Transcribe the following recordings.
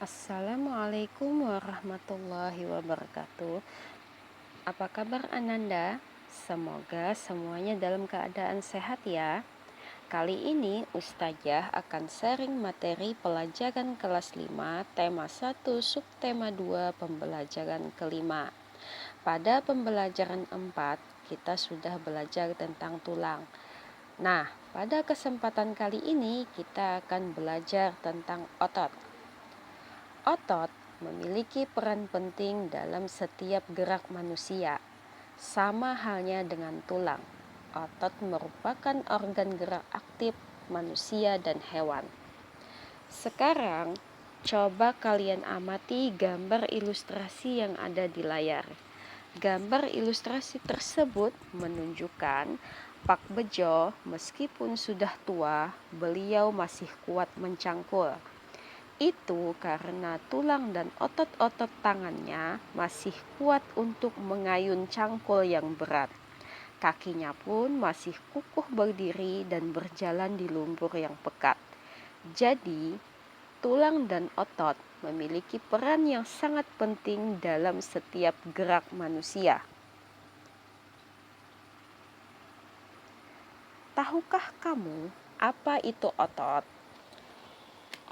Assalamualaikum warahmatullahi wabarakatuh. Apa kabar Ananda? Semoga semuanya dalam keadaan sehat ya. Kali ini Ustazah akan sharing materi pelajaran kelas 5, tema 1, subtema 2, pembelajaran kelima. Pada pembelajaran 4, kita sudah belajar tentang tulang. Nah, pada kesempatan kali ini kita akan belajar tentang otot. Otot memiliki peran penting dalam setiap gerak manusia. Sama halnya dengan tulang, otot merupakan organ gerak aktif manusia dan hewan. Sekarang, coba kalian amati gambar ilustrasi yang ada di layar. Gambar ilustrasi tersebut menunjukkan Pak Bejo, meskipun sudah tua, beliau masih kuat mencangkul. Itu karena tulang dan otot-otot tangannya masih kuat untuk mengayun cangkul yang berat. Kakinya pun masih kukuh berdiri dan berjalan di lumpur yang pekat. Jadi, tulang dan otot memiliki peran yang sangat penting dalam setiap gerak manusia. Tahukah kamu apa itu otot?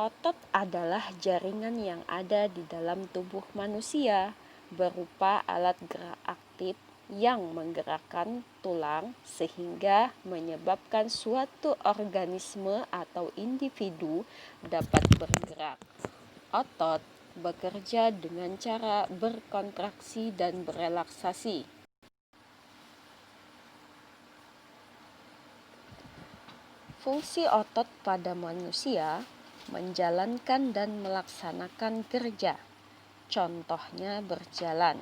Otot adalah jaringan yang ada di dalam tubuh manusia, berupa alat gerak aktif yang menggerakkan tulang sehingga menyebabkan suatu organisme atau individu dapat bergerak. Otot bekerja dengan cara berkontraksi dan berelaksasi. Fungsi otot pada manusia menjalankan dan melaksanakan kerja. Contohnya berjalan,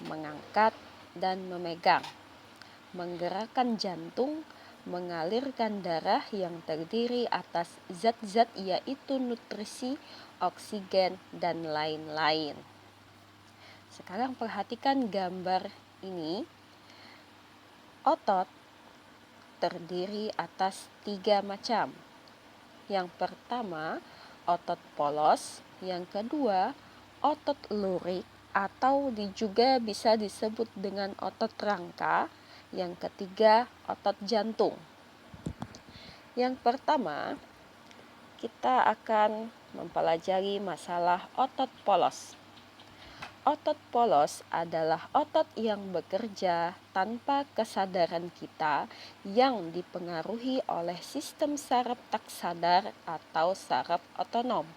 mengangkat dan memegang, menggerakkan jantung, mengalirkan darah yang terdiri atas zat-zat yaitu nutrisi, oksigen, dan lain-lain. Sekarang perhatikan gambar ini. Otot terdiri atas 3 macam. Yang pertama, otot polos. Yang kedua, otot lurik atau juga bisa disebut dengan otot rangka. Yang ketiga, otot jantung. Yang pertama, kita akan mempelajari masalah otot polos. Otot polos adalah otot yang bekerja tanpa kesadaran kita yang dipengaruhi oleh sistem saraf tak sadar atau saraf otonom.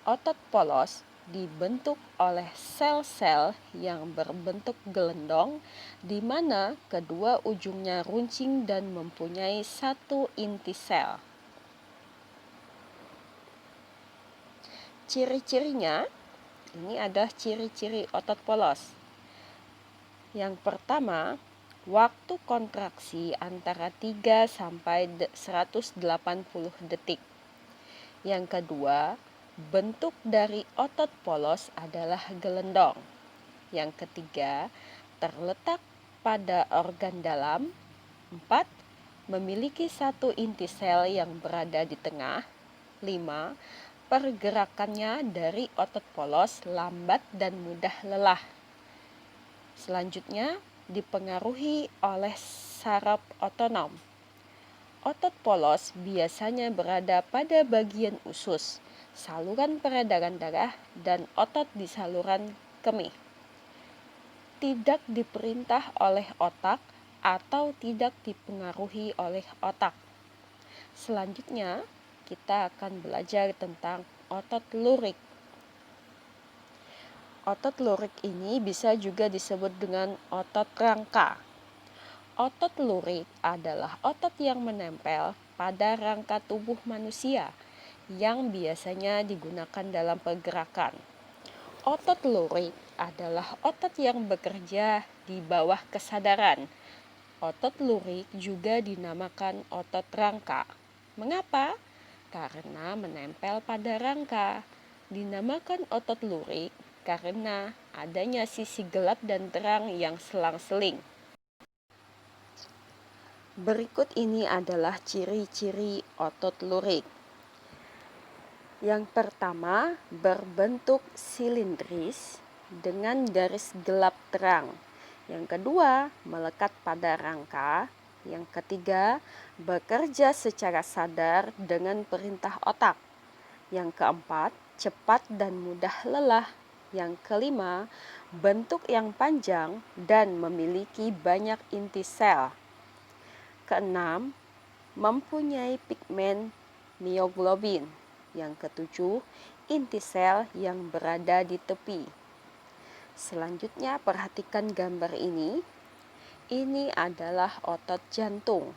Otot polos dibentuk oleh sel-sel yang berbentuk gelendong di mana kedua ujungnya runcing dan mempunyai satu inti sel. Ciri-cirinya, ini adalah ciri-ciri otot polos. Yang pertama, waktu kontraksi antara 3 sampai 180 detik. Yang kedua, bentuk dari otot polos adalah gelendong. Yang ketiga, terletak pada organ dalam. 4, memiliki satu inti sel yang berada di tengah. 5, pergerakannya dari otot polos lambat dan mudah lelah. Selanjutnya, dipengaruhi oleh saraf otonom. Otot polos biasanya berada pada bagian usus, saluran peredaran darah, dan otot di saluran kemih. Tidak diperintah oleh otak atau tidak dipengaruhi oleh otak. Selanjutnya, kita akan belajar tentang otot lurik. Otot lurik ini bisa juga disebut dengan otot rangka. Otot lurik adalah otot yang menempel pada rangka tubuh manusia yang biasanya digunakan dalam pergerakan. Otot lurik adalah otot yang bekerja di bawah kesadaran. Otot lurik juga dinamakan otot rangka. Mengapa? Karena menempel pada rangka. Dinamakan otot lurik karena adanya sisi gelap dan terang yang selang-seling. Berikut ini adalah ciri-ciri otot lurik. Yang pertama, berbentuk silindris dengan garis gelap terang. Yang kedua, melekat pada rangka. Yang ketiga, bekerja secara sadar dengan perintah otak. Yang keempat, cepat dan mudah lelah. Yang kelima, bentuk yang panjang dan memiliki banyak inti sel. Keenam, mempunyai pigmen mioglobin. Yang ketujuh, inti sel yang berada di tepi. Selanjutnya perhatikan gambar ini. Ini adalah otot jantung.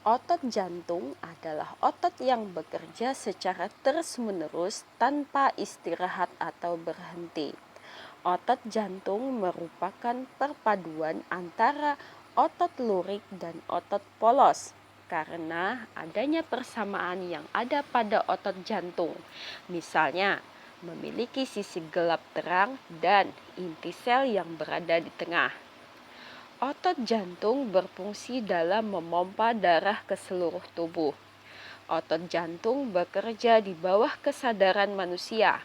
Otot jantung adalah otot yang bekerja secara terus-menerus tanpa istirahat atau berhenti. Otot jantung merupakan perpaduan antara otot lurik dan otot polos. Karena adanya persamaan yang ada pada otot jantung. Misalnya, memiliki sisi gelap terang dan inti sel yang berada di tengah. Otot jantung berfungsi dalam memompa darah ke seluruh tubuh. Otot jantung bekerja di bawah kesadaran manusia.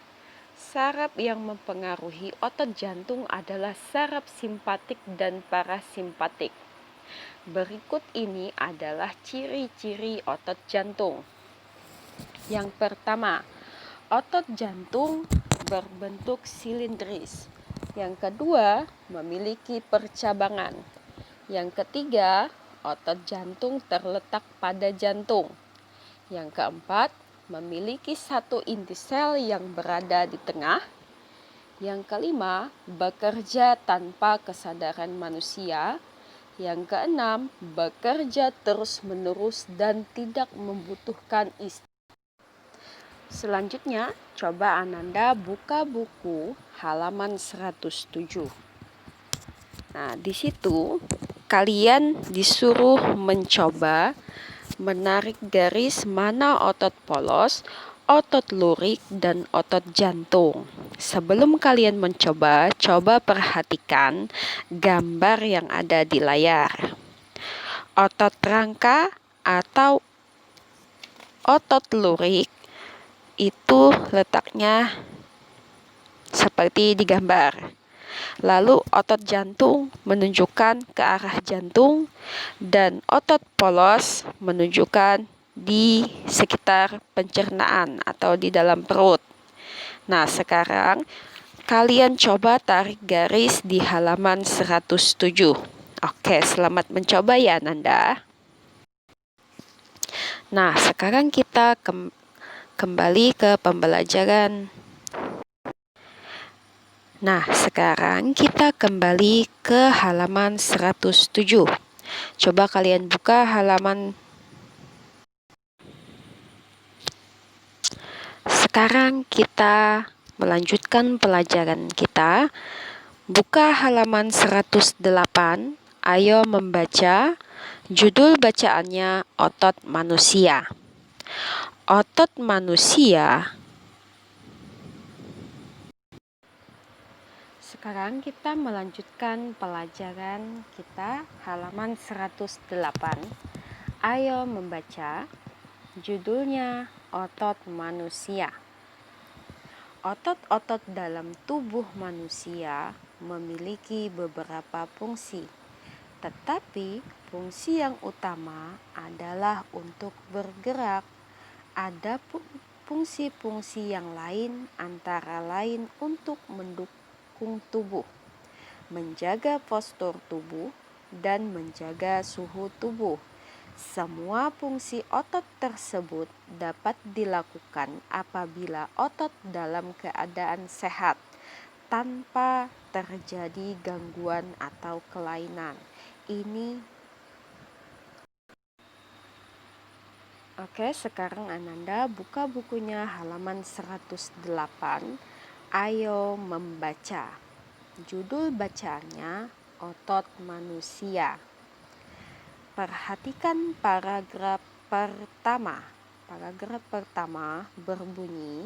Saraf yang mempengaruhi otot jantung adalah saraf simpatik dan parasimpatik. Berikut ini adalah ciri-ciri otot jantung. Yang pertama, otot jantung berbentuk silindris. Yang kedua, memiliki percabangan. Yang ketiga, otot jantung terletak pada jantung. Yang keempat, memiliki satu inti sel yang berada di tengah. Yang kelima, bekerja tanpa kesadaran manusia. Yang keenam, bekerja terus-menerus dan tidak membutuhkan istirahat. Selanjutnya, coba Ananda buka buku halaman 107. Nah, di situ kalian disuruh mencoba menarik garis mana otot polos, otot lurik, dan otot jantung. Sebelum kalian mencoba, coba perhatikan gambar yang ada di layar. Otot rangka atau otot lurik itu letaknya seperti di gambar. Lalu otot jantung menunjukkan ke arah jantung dan otot polos menunjukkan di sekitar pencernaan atau di dalam perut. Nah, sekarang kalian coba tarik garis di halaman 107. Oke, selamat mencoba ya Nanda. Nah, sekarang kita kembali ke pembelajaran. Nah, sekarang kita kembali ke halaman 107. Coba kalian buka halaman. Sekarang kita melanjutkan pelajaran kita. Buka halaman 108. Ayo membaca. Judul bacaannya Otot Manusia. Otot manusia. Sekarang kita melanjutkan pelajaran kita halaman 108. Ayo membaca. Judulnya Otot Manusia. Otot-otot dalam tubuh manusia memiliki beberapa fungsi, tetapi fungsi yang utama adalah untuk bergerak. Ada fungsi-fungsi yang lain antara lain untuk mendukung tubuh, menjaga postur tubuh, dan menjaga suhu tubuh. Semua fungsi otot tersebut dapat dilakukan apabila otot dalam keadaan sehat, tanpa terjadi gangguan atau kelainan. Oke, sekarang Ananda buka bukunya halaman 108. Ayo membaca. Judul bacaannya Otot Manusia. Perhatikan paragraf pertama. Paragraf pertama berbunyi,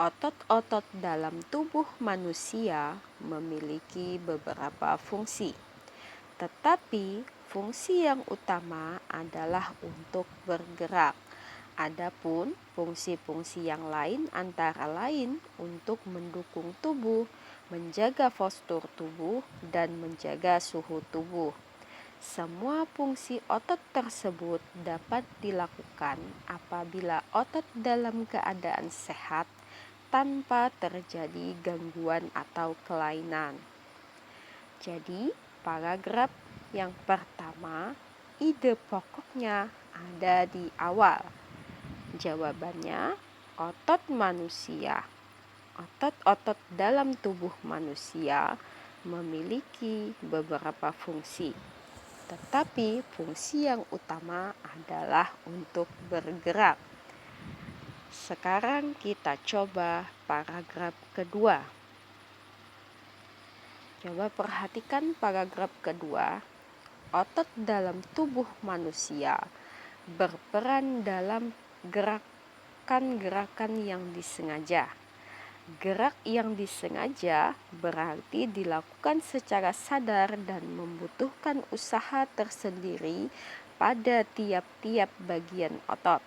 otot-otot dalam tubuh manusia memiliki beberapa fungsi, tetapi fungsi yang utama adalah untuk bergerak. Adapun fungsi-fungsi yang lain antara lain untuk mendukung tubuh, menjaga postur tubuh, dan menjaga suhu tubuh. Semua fungsi otot tersebut dapat dilakukan apabila otot dalam keadaan sehat tanpa terjadi gangguan atau kelainan. Jadi, paragraf yang pertama, ide pokoknya ada di awal. Jawabannya, otot manusia. Otot-otot dalam tubuh manusia memiliki beberapa fungsi, tetapi fungsi yang utama adalah untuk bergerak. Sekarang kita coba paragraf kedua. Coba perhatikan paragraf kedua. Otot dalam tubuh manusia berperan dalam gerakan-gerakan yang disengaja. Gerak yang disengaja berarti dilakukan secara sadar dan membutuhkan usaha tersendiri pada tiap-tiap bagian otot.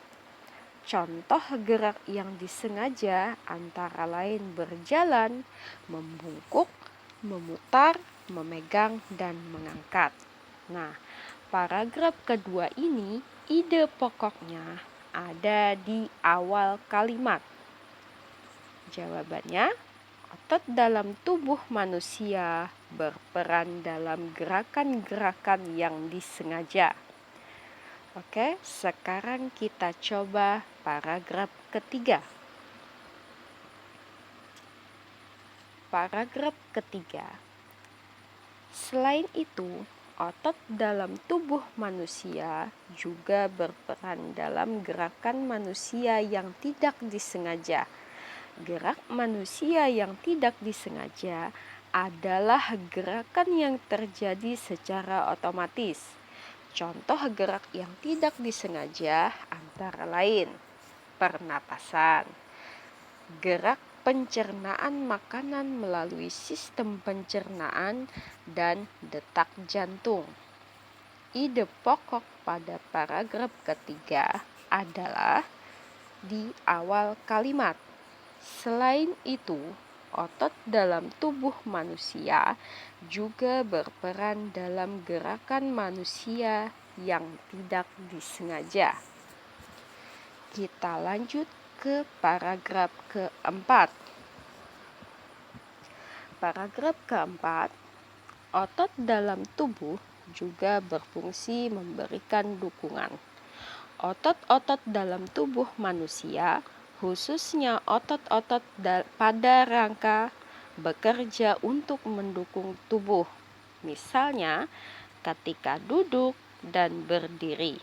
Contoh gerak yang disengaja antara lain berjalan, membungkuk, memutar, memegang, dan mengangkat. Nah, paragraf kedua ini ide pokoknya ada di awal kalimat. Jawabannya, otot dalam tubuh manusia berperan dalam gerakan-gerakan yang disengaja. Oke, sekarang kita coba paragraf ketiga. Paragraf ketiga. Selain itu, otot dalam tubuh manusia juga berperan dalam gerakan manusia yang tidak disengaja. Gerak manusia yang tidak disengaja adalah gerakan yang terjadi secara otomatis. Contoh gerak yang tidak disengaja antara lain pernapasan, gerak pencernaan makanan melalui sistem pencernaan, dan detak jantung. Ide pokok pada paragraf ketiga adalah di awal kalimat. Selain itu, otot dalam tubuh manusia juga berperan dalam gerakan manusia yang tidak disengaja. Kita lanjut ke paragraf keempat. Paragraf keempat, otot dalam tubuh juga berfungsi memberikan dukungan. Otot-otot dalam tubuh manusia, khususnya otot-otot pada rangka, bekerja untuk mendukung tubuh. Misalnya, ketika duduk dan berdiri.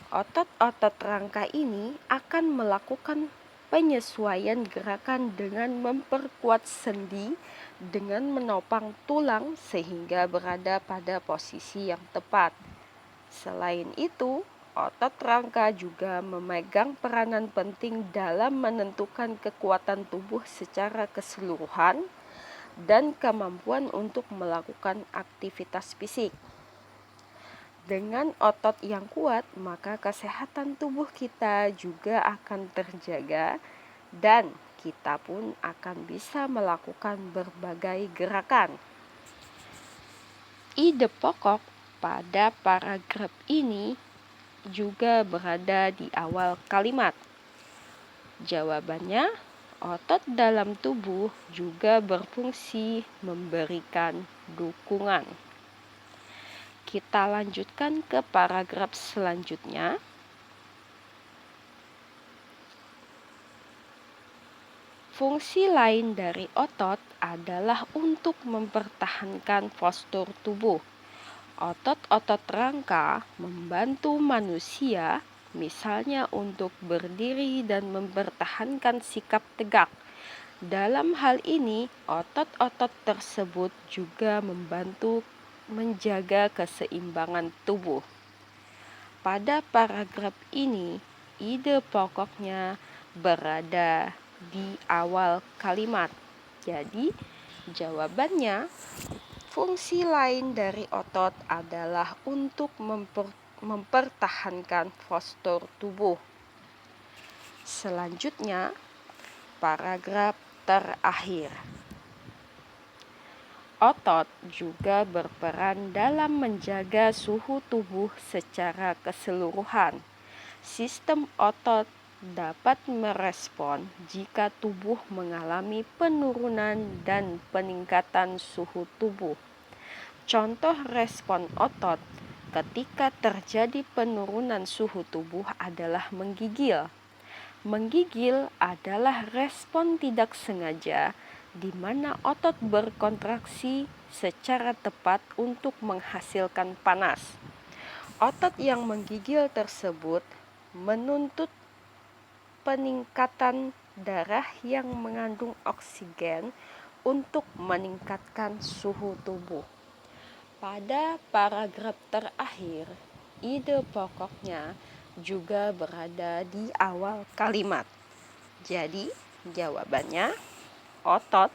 Otot-otot rangka ini akan melakukan penyesuaian gerakan dengan memperkuat sendi dengan menopang tulang sehingga berada pada posisi yang tepat. Selain itu, otot rangka juga memegang peranan penting dalam menentukan kekuatan tubuh secara keseluruhan dan kemampuan untuk melakukan aktivitas fisik. Dengan otot yang kuat, maka kesehatan tubuh kita juga akan terjaga dan kita pun akan bisa melakukan berbagai gerakan. Ide pokok pada paragraf ini juga berada di awal kalimat. Jawabannya, otot dalam tubuh juga berfungsi memberikan dukungan. Kita lanjutkan ke paragraf selanjutnya. Fungsi lain dari otot adalah untuk mempertahankan postur tubuh. Otot-otot rangka membantu manusia, misalnya untuk berdiri dan mempertahankan sikap tegak. Dalam hal ini, otot-otot tersebut juga membantu menjaga keseimbangan tubuh. Pada paragraf ini, ide pokoknya berada di awal kalimat. Jadi, jawabannya, fungsi lain dari otot adalah untuk mempertahankan postur tubuh. Selanjutnya, paragraf terakhir. Otot juga berperan dalam menjaga suhu tubuh secara keseluruhan. Sistem otot dapat merespon jika tubuh mengalami penurunan dan peningkatan suhu tubuh. Contoh respon otot ketika terjadi penurunan suhu tubuh adalah menggigil. Menggigil adalah respon tidak sengaja di mana otot berkontraksi secara tepat untuk menghasilkan panas. Otot yang menggigil tersebut menuntut peningkatan darah yang mengandung oksigen untuk meningkatkan suhu tubuh. Pada paragraf terakhir, ide pokoknya juga berada di awal kalimat. Jadi, jawabannya, otot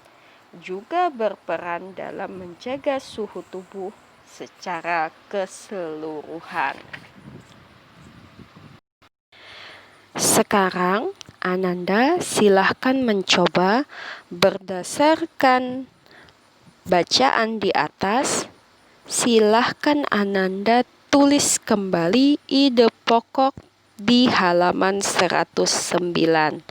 juga berperan dalam menjaga suhu tubuh secara keseluruhan. Sekarang, Ananda silahkan mencoba berdasarkan bacaan di atas. Silahkan Ananda tulis kembali ide pokok di halaman 109.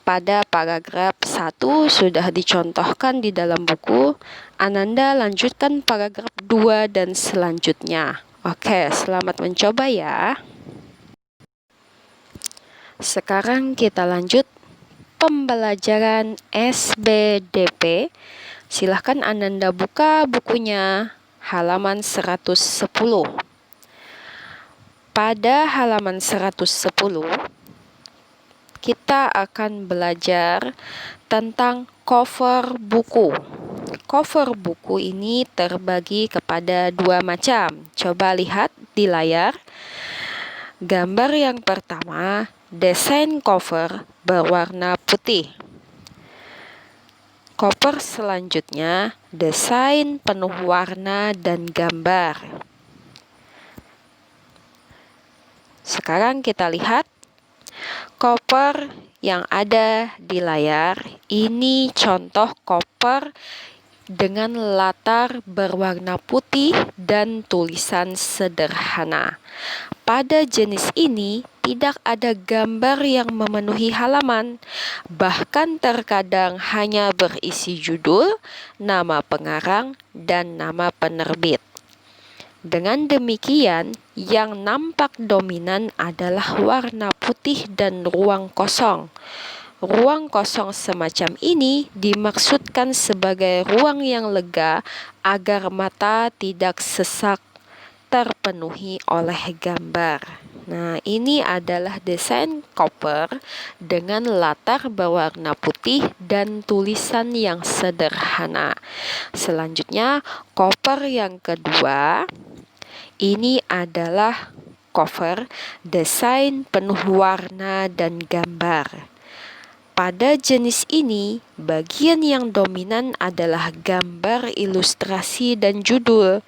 Pada paragraf 1 sudah dicontohkan di dalam buku. Ananda lanjutkan paragraf 2 dan selanjutnya. Oke, selamat mencoba ya. Sekarang kita lanjut pembelajaran SBDP. Silahkan Ananda buka bukunya halaman 110. Pada halaman 110, kita akan belajar tentang cover buku. Cover buku ini terbagi kepada dua macam. Coba lihat di layar. Gambar yang pertama, desain cover berwarna putih. Cover selanjutnya, desain penuh warna dan gambar. Sekarang kita lihat cover yang ada di layar. Ini contoh cover dengan latar berwarna putih dan tulisan sederhana. Pada jenis ini tidak ada gambar yang memenuhi halaman, bahkan terkadang hanya berisi judul, nama pengarang, dan nama penerbit. Dengan demikian, yang nampak dominan adalah warna putih dan ruang kosong. Ruang kosong semacam ini dimaksudkan sebagai ruang yang lega agar mata tidak sesak terpenuhi oleh gambar. Nah, ini adalah desain cover dengan latar berwarna putih dan tulisan yang sederhana. Selanjutnya, cover yang kedua, ini adalah cover desain penuh warna dan gambar. Pada jenis ini, bagian yang dominan adalah gambar, ilustrasi, dan judul.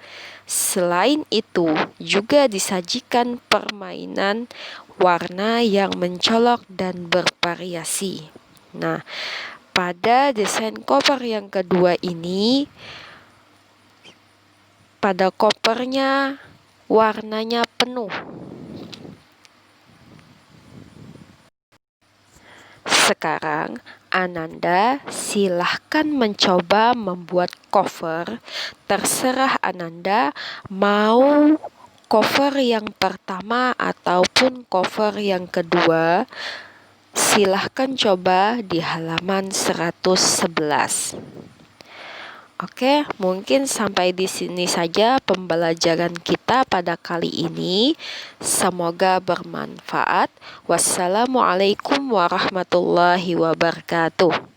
Selain itu, juga disajikan permainan warna yang mencolok dan bervariasi. Nah, pada desain cover yang kedua ini, pada covernya warnanya penuh. Sekarang, Ananda silahkan mencoba membuat cover. Terserah Ananda mau cover yang pertama ataupun cover yang kedua. Silahkan coba di halaman 111. Oke, mungkin sampai di sini saja pembelajaran kita pada kali ini. Semoga bermanfaat. Wassalamualaikum warahmatullahi wabarakatuh.